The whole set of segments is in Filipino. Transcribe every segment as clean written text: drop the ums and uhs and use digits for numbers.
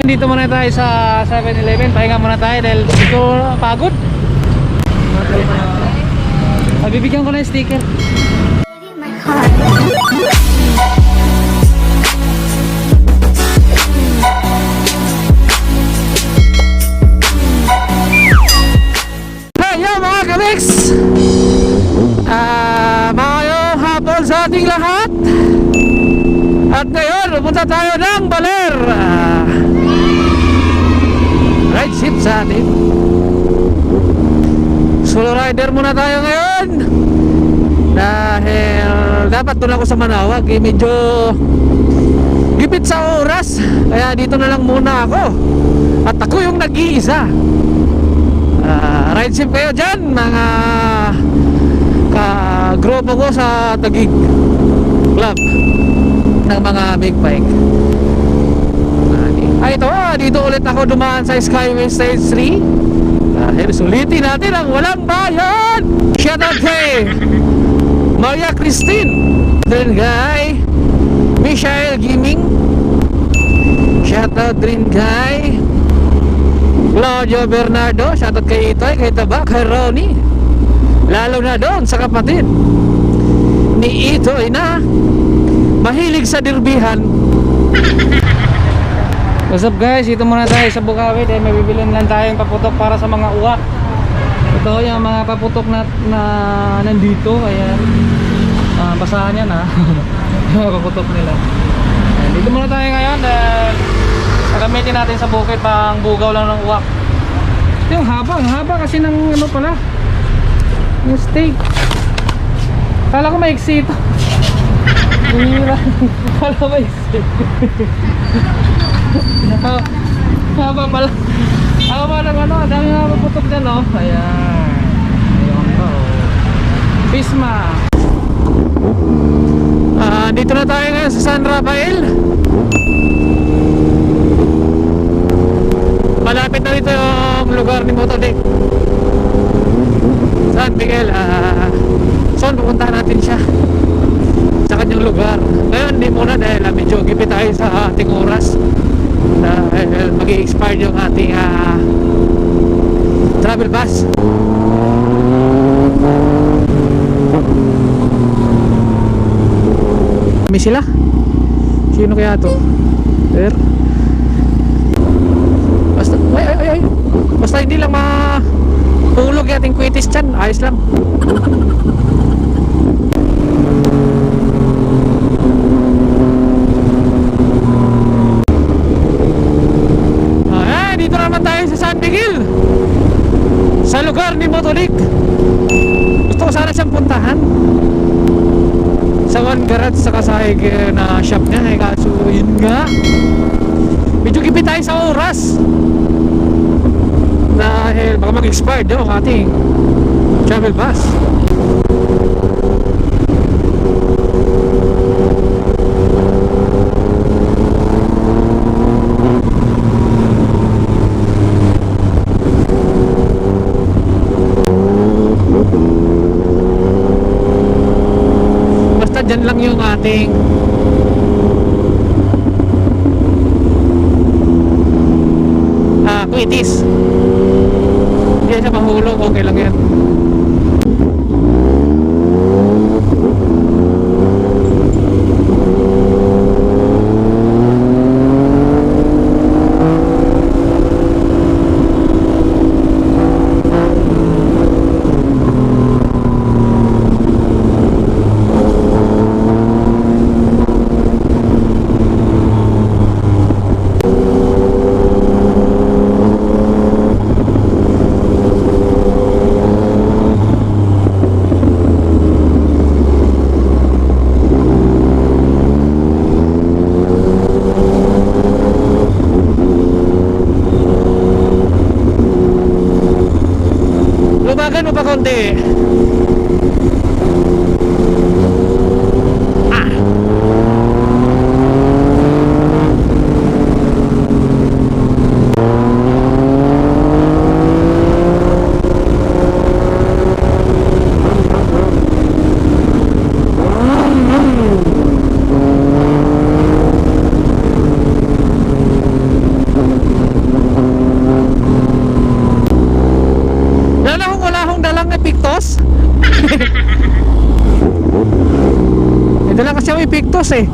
Dito muna tayo sa 7-Eleven. Pahinga muna tayo dahil dito pagod. Bibigyan ko na yung sticker. Hey yo mga kamix! Mayong hapon sa ating lahat. At ngayon, pupunta tayo ng Baler. Ride ship sa atin. Solo rider muna tayo ngayon. Dahil dapat doon ako sa Manawag. Medyo gipit sa oras. Kaya dito na lang muna ako. At ako yung nag-iisa. Ride ship kayo dyan, mga ka-group ko sa Taguig Club ng mga big bike. Dito ulit ako dumaan sa Skyway Stage 3. Dahil sulitin natin ang walang bayan. Shout out kay Maria Christine din kay Michael Gaming. Shout out din kay Claudio Bernardo. Shout out kay Itoy, kay Taba, kay Ronnie. Lalo na doon sa kapatid ni Itoy na mahilig sa dirbihan. What's up guys, dito muna tayo sa Bukawi dahil may bibilin lang tayong paputok para sa mga uwak. Ito yung mga paputok na nandito, kaya basahan yan ha. Yung paputok nila. Ayan, dito muna tayo ngayon dahil gagamitin natin sa bukid pang bugaw lang ng uwak. Ito yung haba kasi ng ano pala, yung steak. Kala ko maiksi ito. Kala ko maiksi. Haba pala. Haba ng ano, dami nga maputok dyan oh. Ayan. Ayun ko. Pisma. Dito na tayo ngayon sa San Rafael. Malapit na dito yung lugar ni Motodik. San Miguel. So pupuntahan natin siya sa kanyang lugar. Ngayon hindi muna dahil medyo gipit tayo sa ating oras. Dahil mag-i-expire yung ating travel bus. Kami sila. Sino kaya to? Basta ay. Basta hindi lang mahulog yung ating kwitis dyan. Ayos lang. San Miguel, sa lugar ni Motodik. Gusto ko sana siyang puntahan sa One Garage sa kasahig na shop niya kaso yun nga medyo gipit tayo sa oras dahil baka mag-expired yung ating travel bus. Dyan lang yung ating kwitis. Hindi siya mahulog, okay lang yan. Lumagan mo pa konti. Invictus eh.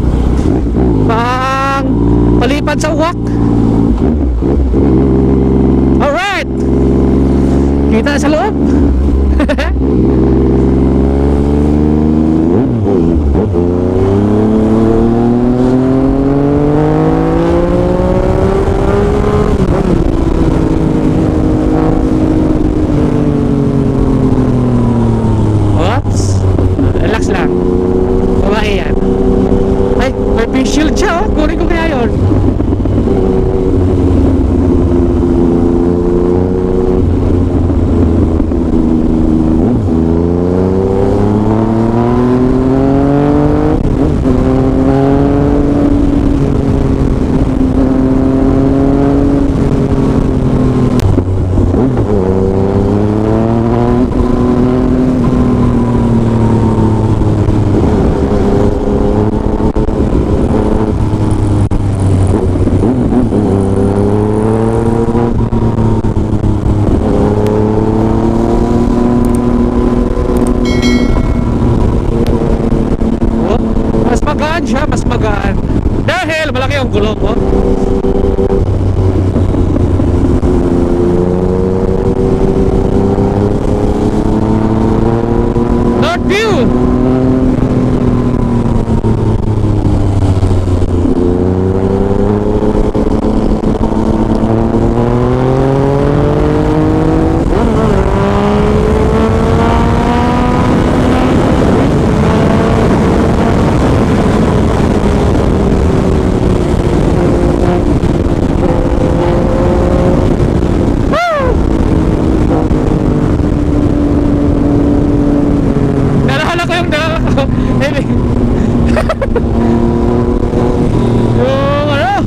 Pang palipad sa uwak. Alright, kita sa loob. Relax lang. Babae yan. Ay, may face shield siya oh. Kunin ko kaya yun. Mas magaan dahil malaki ang gulong oh. Northview. Yung ano?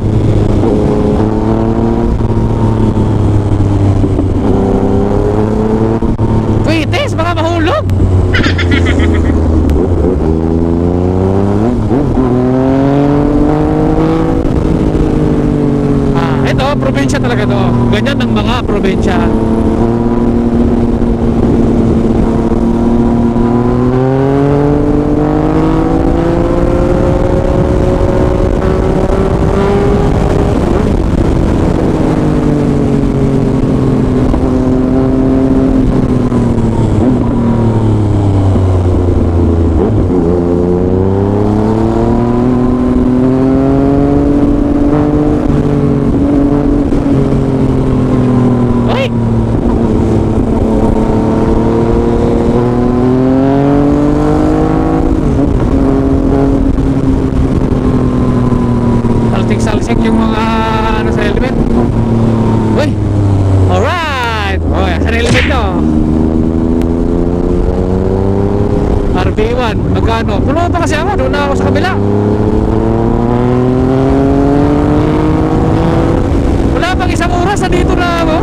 Waitis, baka mahulog. Ito, probinsya talaga to. Ganyan ng mga probinsya. Salsik yung mga ano sa helmet. Uy, alright. Oh, sa helmet to RB1, magkano? Puno pa kasi ako, doon na ako sa kabila. Wala pang isang oras na dito na ako.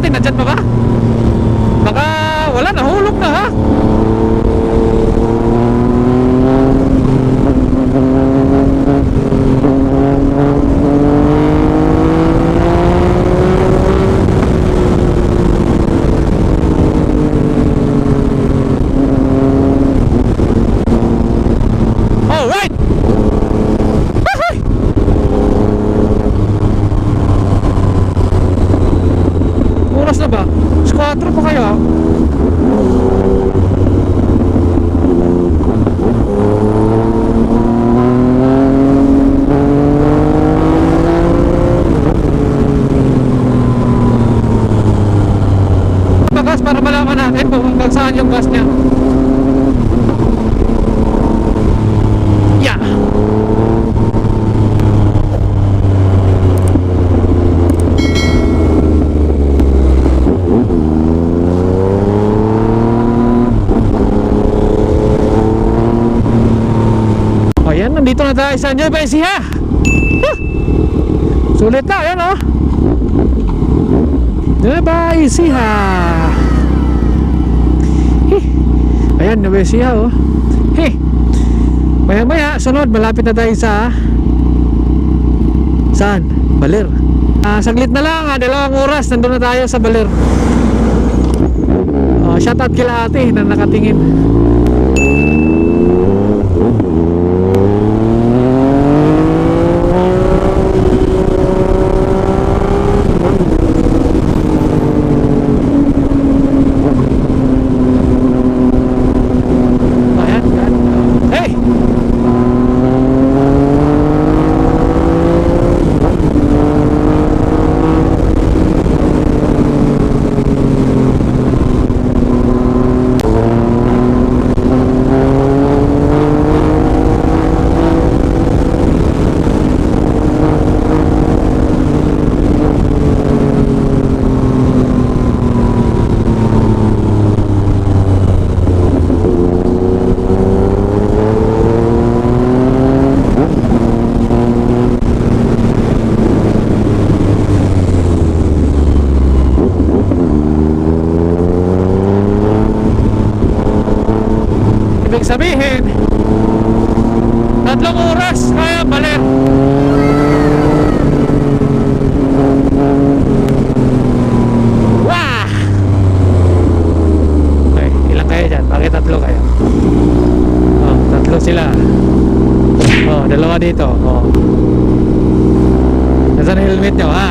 Nandyan pa ba? Baka wala, nahulog na ha. na ba? 4 pa kaya? Gas para malaman natin kung hanggang saan yung gas niya. Yeah. Ayan, nandito na tayo sa Nueva Ecija. Sulit na, ayan oh. Nueva Ecija. Ayan, Nueva Ecija oh. Maya maya, sunod, malapit na tayo sa saan? Baler. Saglit na lang, 2 oras, nandun na tayo sa Baler. Shoutout kila ate na nakatingin. Sabihin 3 oras kaya Baler. Wah! Okay, ilang kayo dyan? Bakit 3 kayo? 3 sila. 2 dito. Nasaan ang helmet nyo ha?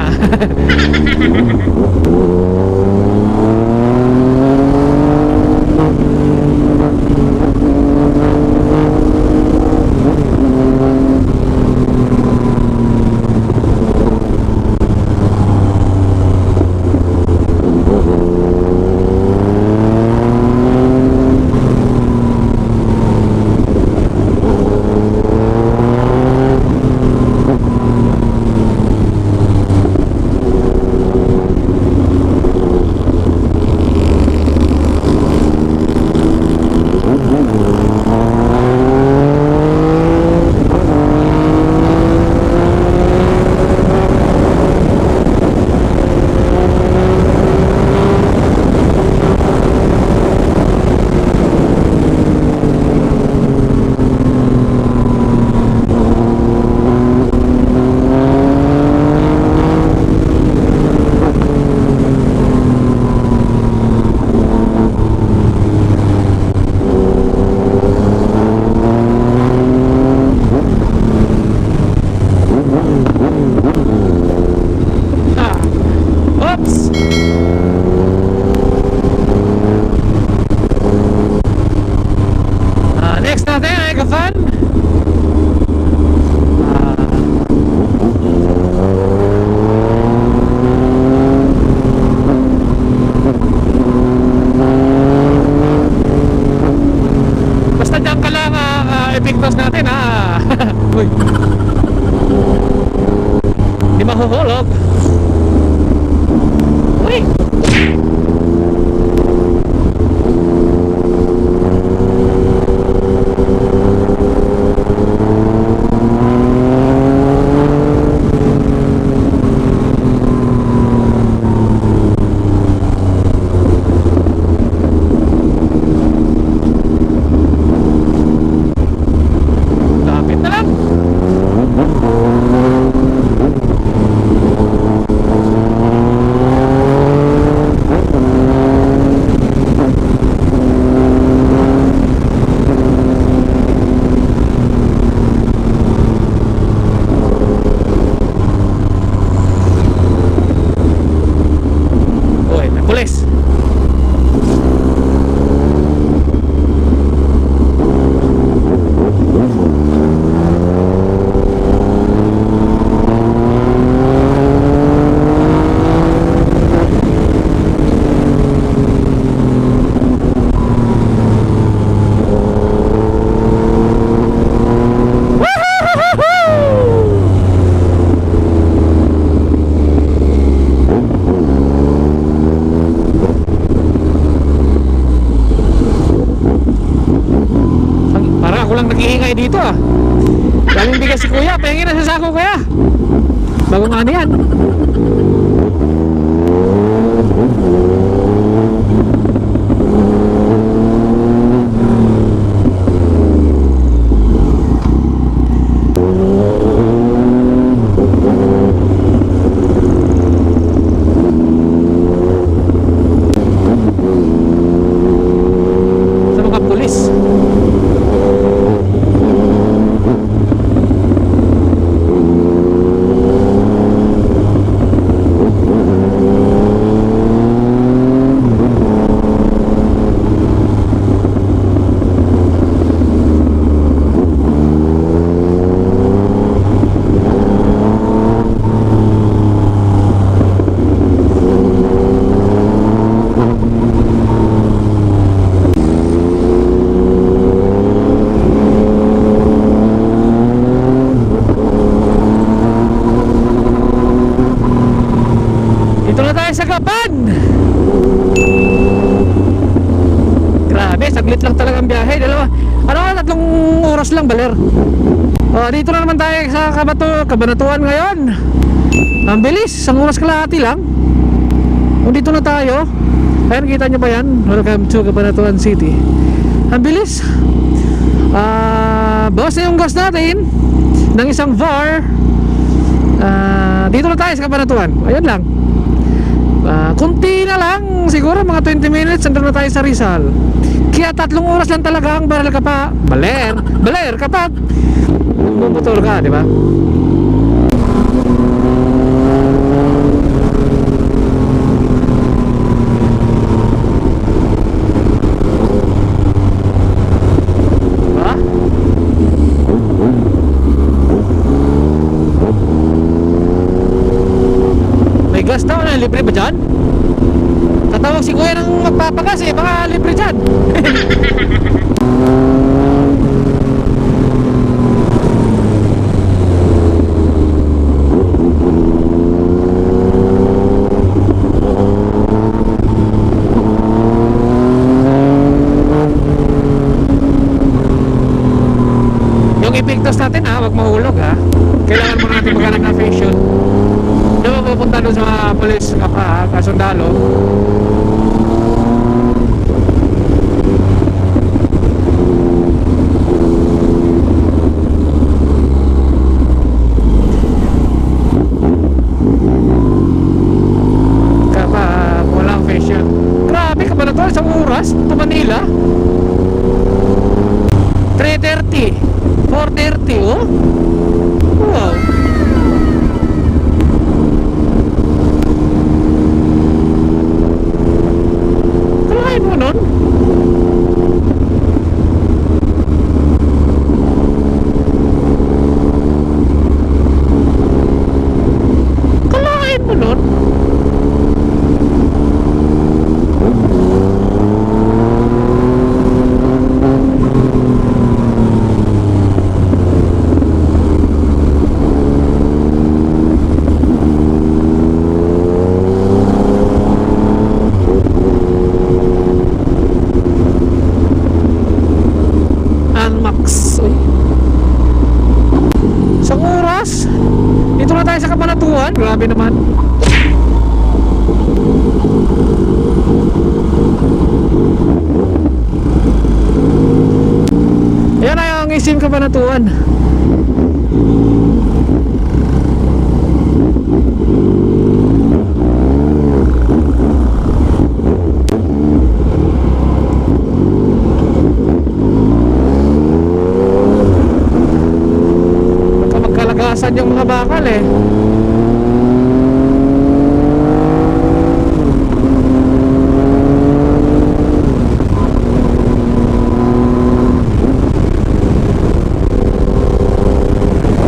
dito ah. Daming bigas si kuya, pahingin na sa sako kuya. Bagong ano yan. Sa mga pulis. Dito na tayo sa Gapan. Grabe, saglit lang talaga ang biyahe. Tatlong oras lang, baler. Dito na naman tayo sa Cabanatuan ngayon. Ang bilis, isang oras kalahati lang. Dito na tayo. Ayan, kita nyo ba yan? Welcome to Cabanatuan City. Ang bilis. Bawas na yung gas natin ng isang VAR. Dito na tayo sa Cabanatuan. Ayan lang. Kunti na lang, siguro mga 20 minutes nandun na tayo sa Rizal. Kaya 3 oras lang talaga ang baler ka pa. Baler kapag bumotor ka, di ba? May gas daw na libre ba dyan? Tatawag si kuya ng magpapagas eh, baka libre dyan. Yung ipigtas natin wag mahulog kailangan mo natin maghanap ng facial. Di ba pupunta doon sa police kasundalo? Kapag walang facial. Grabe ka ba na to? Isang oras to Manila? 3:30 4:30 oh? Wow. Kalahin mo nun? Kalahin mo nun? Isang oras. Dito na tayo sa Cabanatuan. Grabe naman. Ayan na yung isim Cabanatuan. Magkalagasan yung mga bakal eh.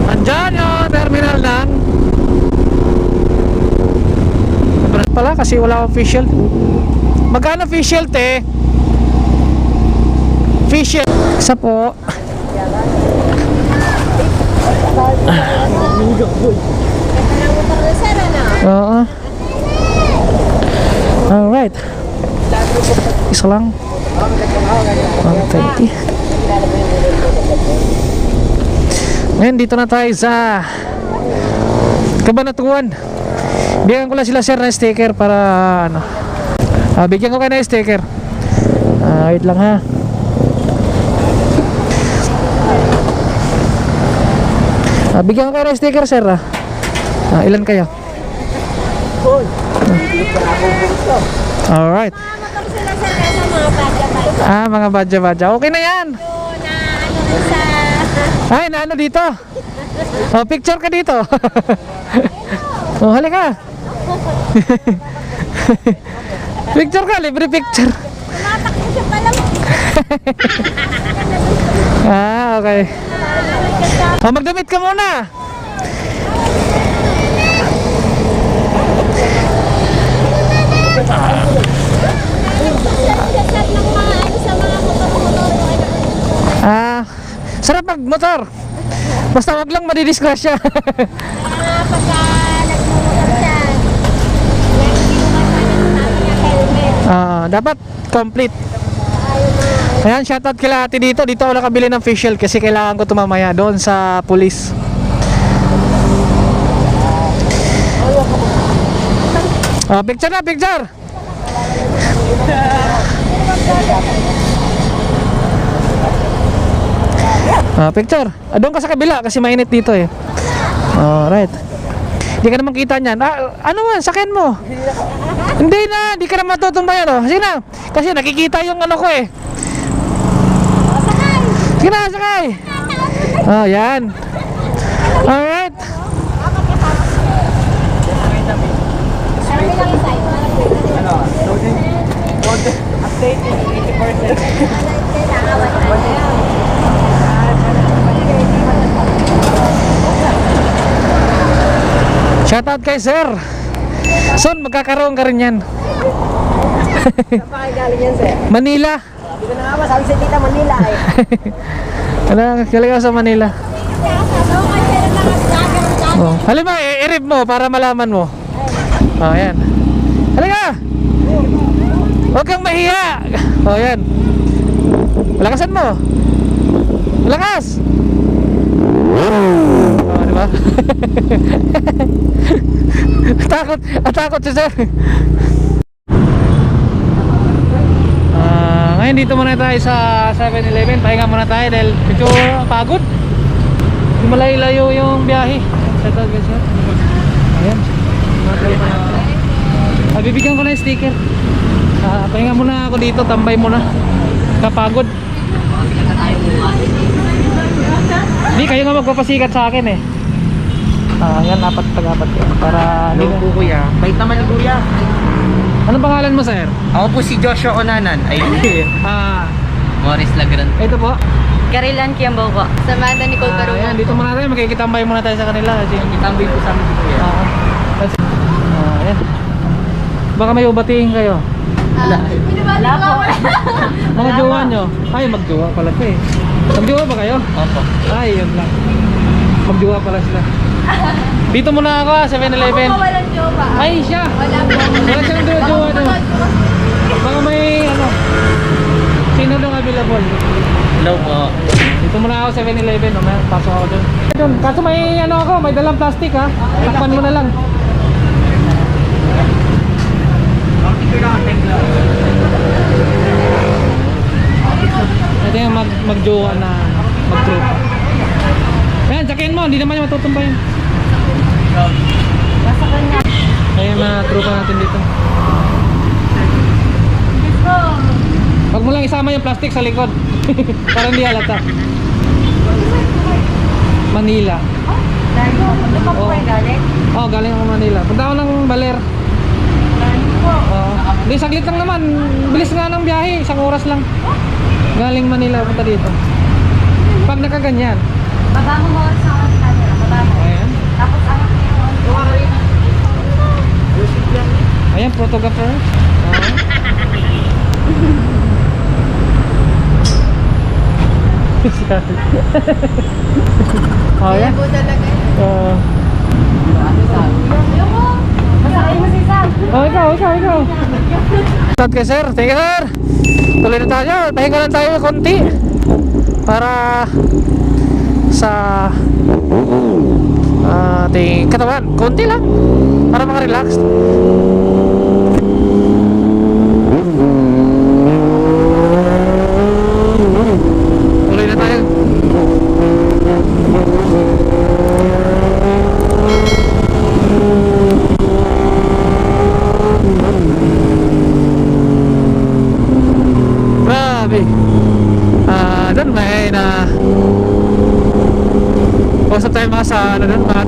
Andyan yung terminal ng pala kasi wala official. Magkano official te? Official. Isa po. Oo. Alright. Isa lang. 120. Ngayon, dito na tayo sa Cabanatuan. Bigyan ko lang sila sir ng sticker para ano. Bigyan ko kayo ng sticker. Wait lang ha. Bigyan ko kayo ng sticker sir ha. Ilan kayo? Alright. Motor sila sir kasi mga badya-badya. Mga badya-badya. Okay na yan. So, na ano sa... Ay, na ano dito? Picture ka dito. Halika. Picture ka, libre picture. Tumatakbo siya pala. Okay. Magdamit ka muna. Sir, ng mga ano sa mga motor-motor. Sarap mag-motor. Basta wag lang madidisgrasya. Pagka nagmumotor siya, yan kinuha sana ng helmet. Dapat complete. Ayan, shoutout kila ate dito. Dito ako nakabili ng facial kasi kailangan ko tumamaya doon sa police. Picture na, picture. Picture. Doon ka sa kabila kasi mainit dito eh. Alright. Hindi ka naman kita niyan. Ano man, sakyan mo. Hindi na, hindi ka na matutumbayan oh. Sige na. Kasi nakikita yung ano ko eh. Sige na, sakay. Yan. Alright. Update is 80%. Shoutout kay sir. Son, magkakaroon ka rin yan. Saan pa kayo galing yan, sir? Manila. Hindi ko na nga masabi sa tita Manila eh. Galing ako sa Manila. Halima, i-rip mo para malaman mo. Yan. Halika! Huwag kang mahiya. Yan. Lakasan mo. Lakas! Diba? Takot si sir. Ngayon dito muna tayo sa 7-Eleven. Pahinga muna tayo dahil medyo pagod. Malayo-layo yung biyahe. Shoutout guys sir. Ayan. Bibigyan ko na yung sticker. Pahinga muna ako dito. Tambay muna. Kapagod. Hindi, kayo nga magpapasikat sa akin eh. Yan, apat para Hello po kuya. Bait naman ni kuya. Anong pangalan mo sir? Ako po si Joshua Onanan. Ay, Morris Lagran. Ito po. Karilan Kiambo po. Samantha Nicole Peruman. Ayan, dito muna tayo. Magkikitambay muna tayo sa kanila. Kitambay po sa amin si kuya. Ayan. Baka may ubatiin kayo. Wala po. Mga jowa nyo. Ay, magjowa pala ito eh. Magjowa ba kayo? Opo. Ay, yun lang. Magjowa pala sila. Dito muna ako 7-Eleven. Walang jowa. Ay, siya. Wala po. Wala siyang jowa doon. Baka may ano. Sino nung available? Hello po. Dito muna ako 7-Eleven. Pasok ako doon. Kaso may ano ako, may dalang plastic ha. Takpan mo na lang. Ito yung magjowa na mag-tropa. Ayan, sakyan mo, hindi naman yung matutumba yun. Ayan yung mga tropa natin dito. Huwag mo lang isama yung plastic sa likod. Para hindi halata. Manila. Galing ako Manila. Punta ako ng Baler. Hindi, saglit lang naman. Bilis nga ng biyahe, 1 oras lang. Galing Manila, punta dito. Pag nakaganyan. Baba mo sa camera. Baba mo. Ayan. Tapos anak niyo. Ayan, photographer. Ayan. Po talaga. Masakay mo si Sam. Ikaw. Shoutout kay sir. Thank you sir. Tuloy na tayo. Pahinga lang tayo konti. Para sa ating katawan. Konti lang para maka-relax. Tuloy na tayo. Grabe. Doon may na usap tayo mga sa ano doon, mga